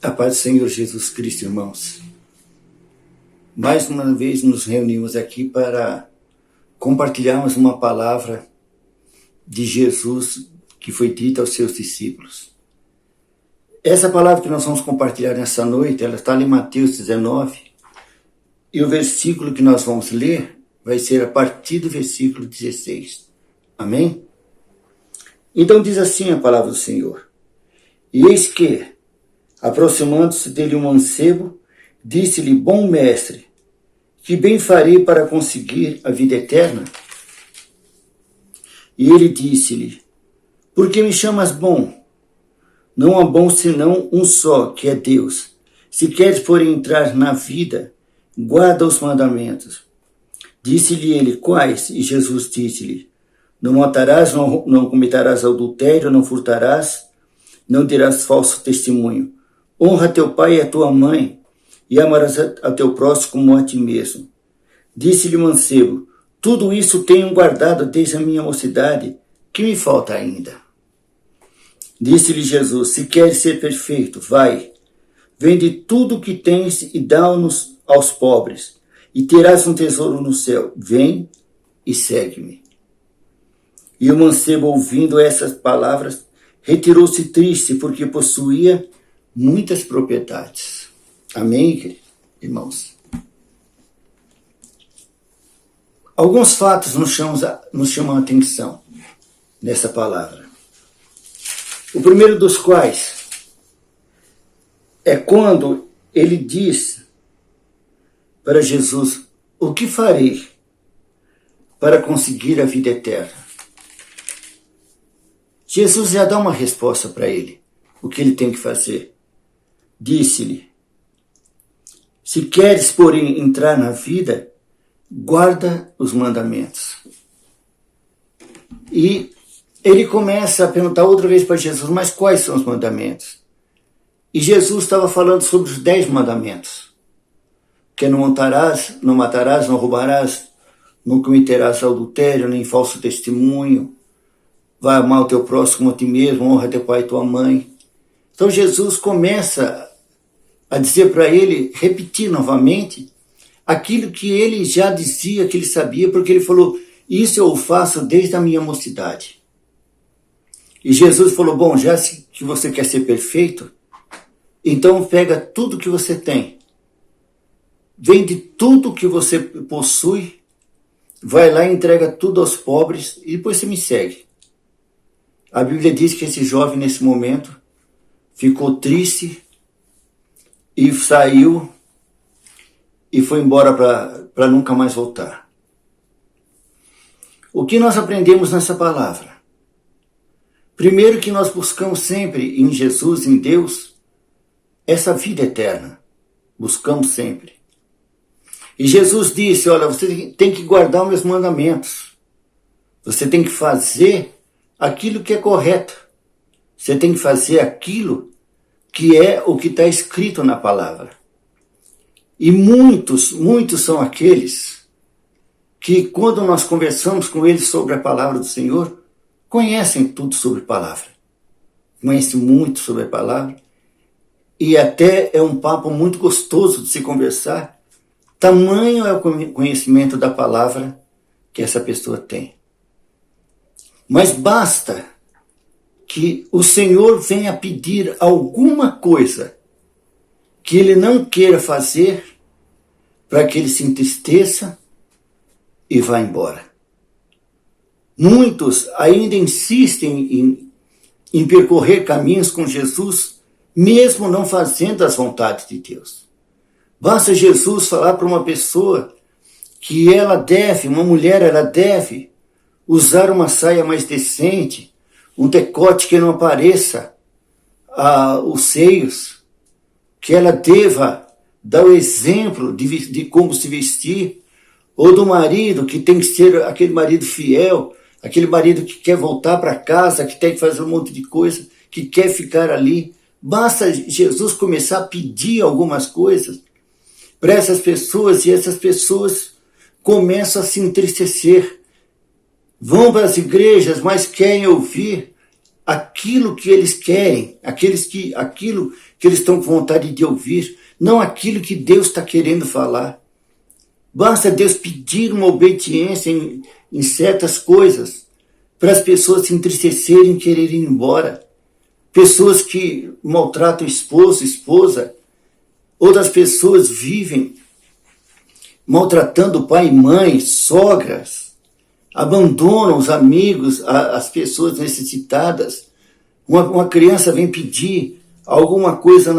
A paz do Senhor Jesus Cristo, irmãos. Mais uma vez nos reunimos aqui para compartilharmos uma palavra de Jesus que foi dita aos seus discípulos. Essa palavra que nós vamos compartilhar nessa noite, ela está em Mateus 19, e o versículo que nós vamos ler vai ser a partir do versículo 16. Amém? Então diz assim a palavra do Senhor. E eis que, aproximando-se dele um mancebo, disse-lhe: Bom mestre, que bem farei para conseguir a vida eterna? E ele disse-lhe: Por que me chamas bom? Não há bom senão um só, que é Deus. Se queres, porém, entrar na vida, guarda os mandamentos. Disse-lhe ele: Quais? E Jesus disse-lhe: Não matarás, não cometerás adultério, não furtarás, não dirás falso testemunho. Honra teu pai e a tua mãe, e amarás a teu próximo como a ti mesmo. Disse-lhe o mancebo: Tudo isso tenho guardado desde a minha mocidade. Que me falta ainda? Disse-lhe Jesus: Se queres ser perfeito, vai, vende tudo o que tens e dá-nos aos pobres, e terás um tesouro no céu. Vem e segue-me. E o mancebo, ouvindo essas palavras, retirou-se triste, porque possuía muitas propriedades. Amém, irmãos? Alguns fatos nos chamam a atenção nessa palavra. O primeiro dos quais é quando ele diz para Jesus: O que farei para conseguir a vida eterna? Jesus já dá uma resposta para ele, o que ele tem que fazer. Disse-lhe: Se queres, porém, entrar na vida, guarda os mandamentos. E ele começa a perguntar outra vez para Jesus: Mas quais são os mandamentos? E Jesus estava falando sobre os 10 mandamentos. Que não matarás, não roubarás, não cometerás adultério, nem falso testemunho, vai amar o teu próximo como a ti mesmo, honra teu pai e tua mãe. Então Jesus começa a dizer para ele, repetir novamente, aquilo que ele já dizia que ele sabia, porque ele falou: Isso eu faço desde a minha mocidade. E Jesus falou: Bom, já que você quer ser perfeito, então pega tudo que você tem, vende tudo que você possui, vai lá e entrega tudo aos pobres e depois você me segue. A Bíblia diz que esse jovem, nesse momento, ficou triste e saiu e foi embora para nunca mais voltar. O que nós aprendemos nessa palavra? Primeiro, que nós buscamos sempre em Jesus, em Deus, essa vida eterna. Buscamos sempre. E Jesus disse: Olha, você tem que guardar os meus mandamentos. Você tem que fazer aquilo que é correto. Você tem que fazer aquilo que é o que está escrito na palavra. E muitos são aqueles que, quando nós conversamos com eles sobre a palavra do Senhor, conhecem tudo sobre a palavra. Conhecem muito sobre a palavra. E até é um papo muito gostoso de se conversar. Tamanho é o conhecimento da palavra que essa pessoa tem. Mas basta que o Senhor venha pedir alguma coisa que ele não queira fazer para que ele se entristeça e vá embora. Muitos ainda insistem em percorrer caminhos com Jesus, mesmo não fazendo as vontades de Deus. Basta Jesus falar para uma pessoa que uma mulher deve usar uma saia mais decente, um decote que não apareça os seios, que ela deva dar o exemplo de como se vestir, ou do marido, que tem que ser aquele marido fiel, aquele marido que quer voltar para casa, que tem que fazer um monte de coisa, que quer ficar ali. Basta Jesus começar a pedir algumas coisas para essas pessoas, e essas pessoas começam a se entristecer. Vão para as igrejas, mas querem ouvir aquilo que eles querem, aquilo que eles estão com vontade de ouvir, não aquilo que Deus está querendo falar. Basta Deus pedir uma obediência em certas coisas para as pessoas se entristecerem e quererem ir embora. Pessoas que maltratam esposo, esposa, outras pessoas vivem maltratando pai e mãe, sogras, abandonam os amigos, as pessoas necessitadas. Uma criança vem pedir alguma coisa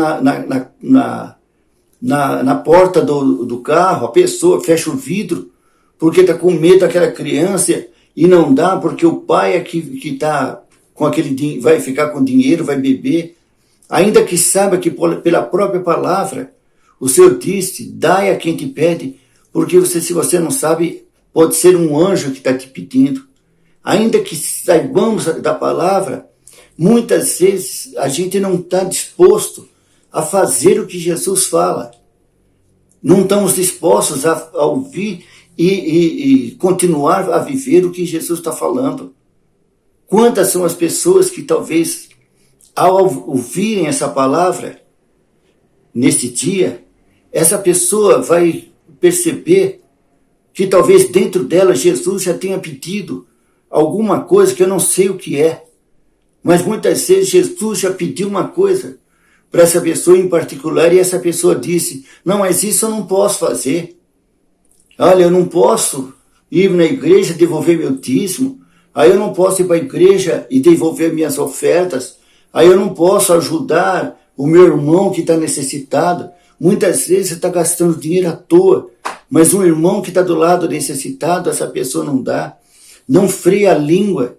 na porta do carro, a pessoa fecha o vidro porque está com medo daquela criança e não dá porque o pai é que está com aquele, vai ficar com dinheiro, vai beber. Ainda que saiba que pela própria palavra o Senhor disse, dai a quem te pede, porque se você não sabe, pode ser um anjo que está te pedindo. Ainda que saibamos da palavra, muitas vezes a gente não está disposto a fazer o que Jesus fala. Não estamos dispostos a ouvir e continuar a viver o que Jesus está falando. Quantas são as pessoas que talvez, ao ouvirem essa palavra, nesse dia, essa pessoa vai perceber que talvez dentro dela Jesus já tenha pedido alguma coisa que eu não sei o que é. Mas muitas vezes Jesus já pediu uma coisa para essa pessoa em particular e essa pessoa disse, não, mas isso eu não posso fazer. Olha, eu não posso ir na igreja devolver meu dízimo, aí eu não posso ir para a igreja e devolver minhas ofertas, aí eu não posso ajudar o meu irmão que está necessitado. Muitas vezes você está gastando dinheiro à toa, mas um irmão que está do lado necessitado, essa pessoa não dá. Não freia a língua.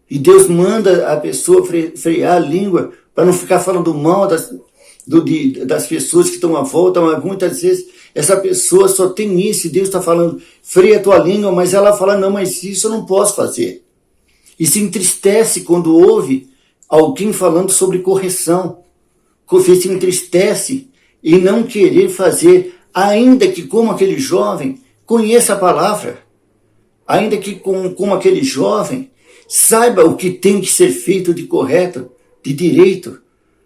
E Deus manda a pessoa frear a língua para não ficar falando mal das pessoas que estão à volta, mas muitas vezes essa pessoa só tem isso e Deus está falando, freia a tua língua, mas ela fala, não, mas isso eu não posso fazer. E se entristece quando ouve alguém falando sobre correção. Se entristece e não querer fazer, ainda que como aquele jovem conheça a palavra, ainda que como aquele jovem saiba o que tem que ser feito de correto, de direito.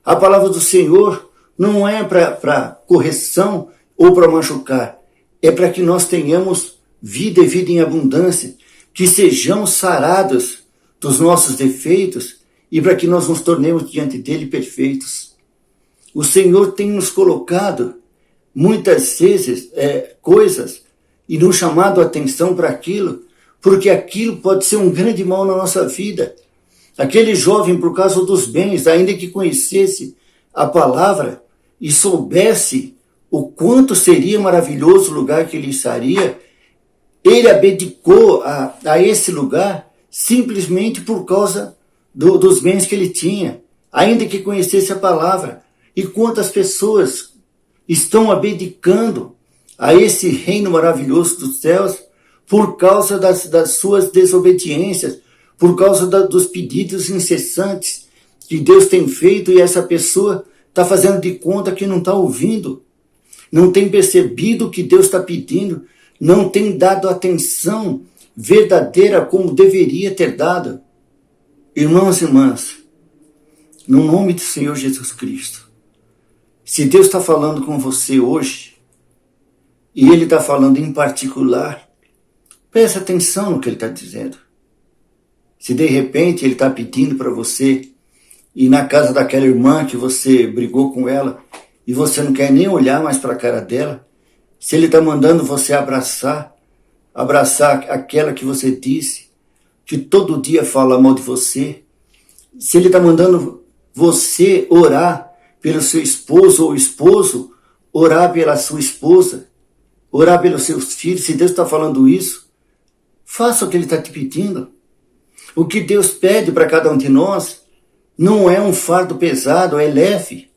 A palavra do Senhor não é para correção ou para machucar, é para que nós tenhamos vida e vida em abundância, que sejamos sarados dos nossos defeitos e para que nós nos tornemos diante dele perfeitos. O Senhor tem nos colocado muitas vezes coisas e nos chamado a atenção para aquilo, porque aquilo pode ser um grande mal na nossa vida. Aquele jovem, por causa dos bens, ainda que conhecesse a palavra e soubesse o quanto seria maravilhoso o lugar que ele estaria, ele abdicou a esse lugar simplesmente por causa dos bens que ele tinha, ainda que conhecesse a palavra. E quantas pessoas estão abdicando a esse reino maravilhoso dos céus por causa das suas desobediências, por causa dos pedidos incessantes que Deus tem feito e essa pessoa está fazendo de conta que não está ouvindo, não tem percebido o que Deus está pedindo, não tem dado atenção verdadeira como deveria ter dado. Irmãos e irmãs, no nome do Senhor Jesus Cristo, se Deus está falando com você hoje, e Ele está falando em particular, preste atenção no que Ele está dizendo. Se de repente Ele está pedindo para você ir na casa daquela irmã que você brigou com ela, e você não quer nem olhar mais para a cara dela, se Ele está mandando você abraçar aquela que você disse, que todo dia fala mal de você, se Ele está mandando você orar pelo seu esposo ou esposo, orar pela sua esposa, orar pelos seus filhos, se Deus está falando isso, faça o que Ele está te pedindo. O que Deus pede para cada um de nós não é um fardo pesado, é leve.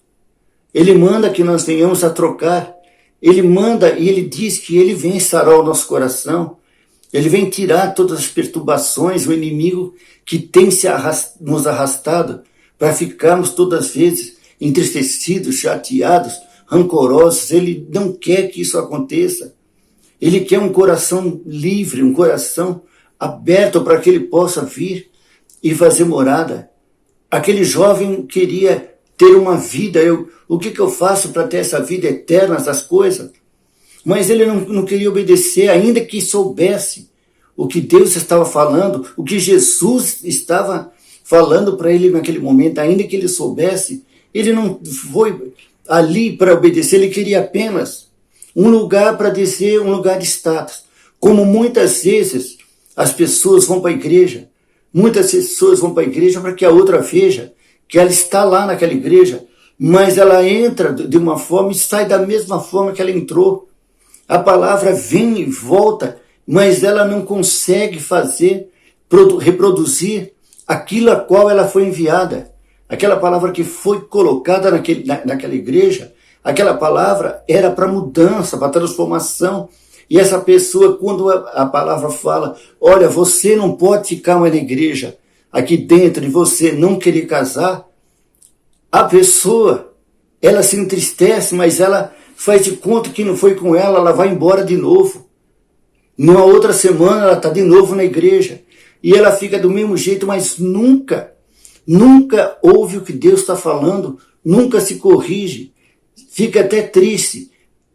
Ele manda que nós venhamos a trocar. Ele manda e Ele diz que Ele vem sarar o nosso coração. Ele vem tirar todas as perturbações, o inimigo que tem nos arrastado para ficarmos todas as vezes entristecidos, chateados, rancorosos. Ele não quer que isso aconteça. Ele quer um coração livre, um coração aberto para que ele possa vir e fazer morada. Aquele jovem queria ter uma vida, o que eu faço para ter essa vida eterna, essas coisas? Mas ele não queria obedecer, ainda que soubesse o que Deus estava falando, o que Jesus estava falando para ele naquele momento, ainda que ele soubesse, ele não foi ali para obedecer, ele queria apenas um lugar para descer, um lugar de status. Como muitas vezes as pessoas vão para a igreja, muitas pessoas vão para a igreja para que a outra veja que ela está lá naquela igreja, mas ela entra de uma forma e sai da mesma forma que ela entrou. A palavra vem e volta, mas ela não consegue reproduzir aquilo a qual ela foi enviada. Aquela palavra que foi colocada naquela igreja, aquela palavra era para mudança, para transformação. E essa pessoa, quando a palavra fala, olha, você não pode ficar mais na igreja, aqui dentro, e você não querer casar, a pessoa, ela se entristece, mas ela faz de conta que não foi com ela vai embora de novo. Numa outra semana ela está de novo na igreja. E ela fica do mesmo jeito, mas nunca ouve o que Deus está falando, nunca se corrige. Fica até triste.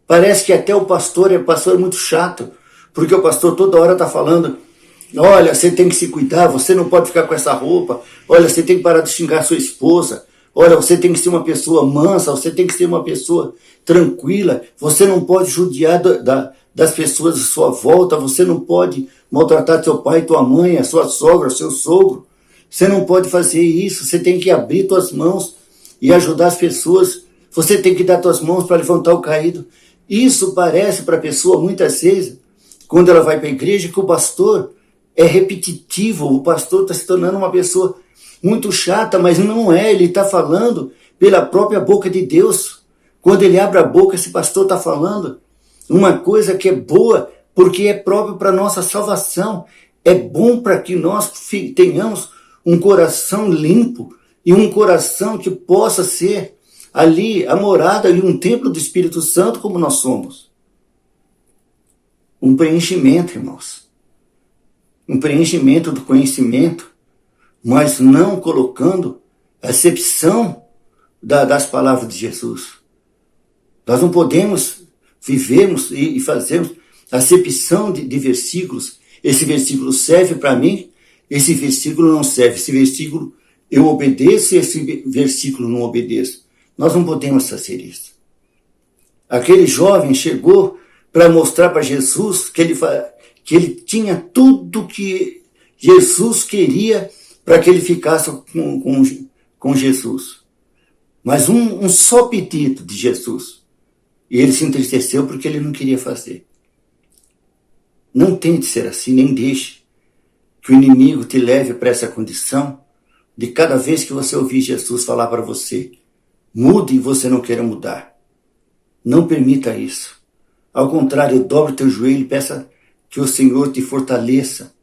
Parece que até o pastor é muito chato, porque o pastor toda hora está falando, olha, você tem que se cuidar, você não pode ficar com essa roupa, olha, você tem que parar de xingar sua esposa, olha, você tem que ser uma pessoa mansa, você tem que ser uma pessoa tranquila, você não pode judiar das pessoas à sua volta, você não pode maltratar seu pai, tua mãe, a sua sogra, seu sogro, você não pode fazer isso, você tem que abrir tuas mãos e ajudar as pessoas, você tem que dar tuas mãos para levantar o caído. Isso parece para a pessoa, muitas vezes, quando ela vai para a igreja, que o pastor é repetitivo, o pastor está se tornando uma pessoa muito chata, mas não é, ele está falando pela própria boca de Deus. Quando ele abre a boca, esse pastor está falando uma coisa que é boa, porque é próprio para a nossa salvação. É bom para que nós tenhamos um coração limpo e um coração que possa ser ali a morada e um templo do Espírito Santo como nós somos. Um preenchimento, irmãos. Um preenchimento do conhecimento, mas não colocando a acepção das palavras de Jesus. Nós não podemos vivermos e fazermos acepção de versículos. Esse versículo serve para mim, esse versículo não serve. Esse versículo eu obedeço e esse versículo não obedeço. Nós não podemos fazer isso. Aquele jovem chegou para mostrar para Jesus que ele tinha tudo que Jesus queria para que ele ficasse com Jesus. Mas um só pedido de Jesus. E ele se entristeceu porque ele não queria fazer. Não tente ser assim, nem deixe que o inimigo te leve para essa condição de cada vez que você ouvir Jesus falar para você, mude e você não queira mudar. Não permita isso. Ao contrário, dobre o teu joelho e peça que o Senhor te fortaleça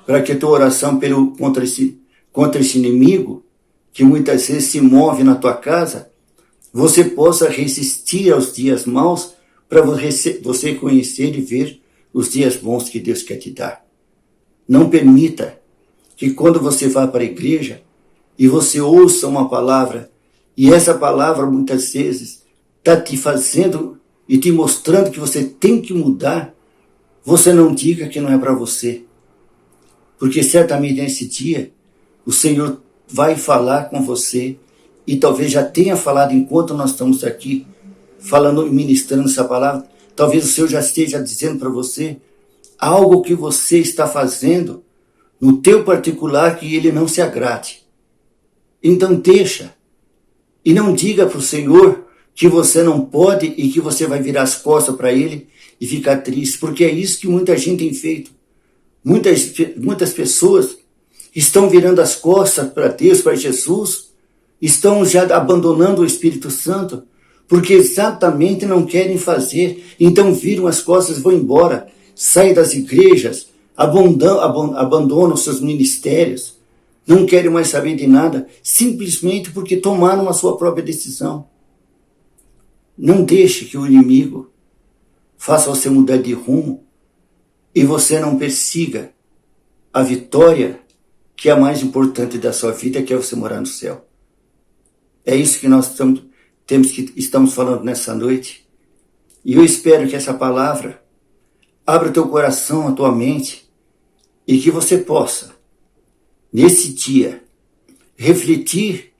para que a tua oração contra esse inimigo, que muitas vezes se move na tua casa, você possa resistir aos dias maus para você conhecer e ver os dias bons que Deus quer te dar. Não permita que quando você vá para a igreja e você ouça uma palavra, e essa palavra muitas vezes está te fazendo e te mostrando que você tem que mudar, você não diga que não é para você. Porque certamente nesse dia o Senhor vai falar com você e talvez já tenha falado enquanto nós estamos aqui falando e ministrando essa palavra. Talvez o Senhor já esteja dizendo para você algo que você está fazendo no teu particular que ele não se agrade. Então deixa. E não diga para o Senhor que você não pode e que você vai virar as costas para ele e ficar triste, porque é isso que muita gente tem feito. Muitas pessoas estão virando as costas para Deus, para Jesus, estão já abandonando o Espírito Santo, porque exatamente não querem fazer, então viram as costas e vão embora, saem das igrejas, abandonam seus ministérios, não querem mais saber de nada, simplesmente porque tomaram a sua própria decisão. Não deixe que o inimigo faça você mudar de rumo e você não persiga a vitória que é a mais importante da sua vida, que é você morar no céu. É isso que nós estamos falando nessa noite. E eu espero que essa palavra abra o teu coração, a tua mente, e que você possa, nesse dia, refletir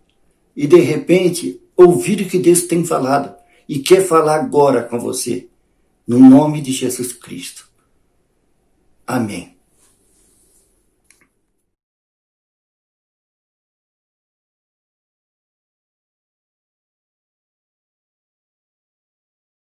e, de repente, ouvir o que Deus tem falado e quer falar agora com você, no nome de Jesus Cristo. Amém.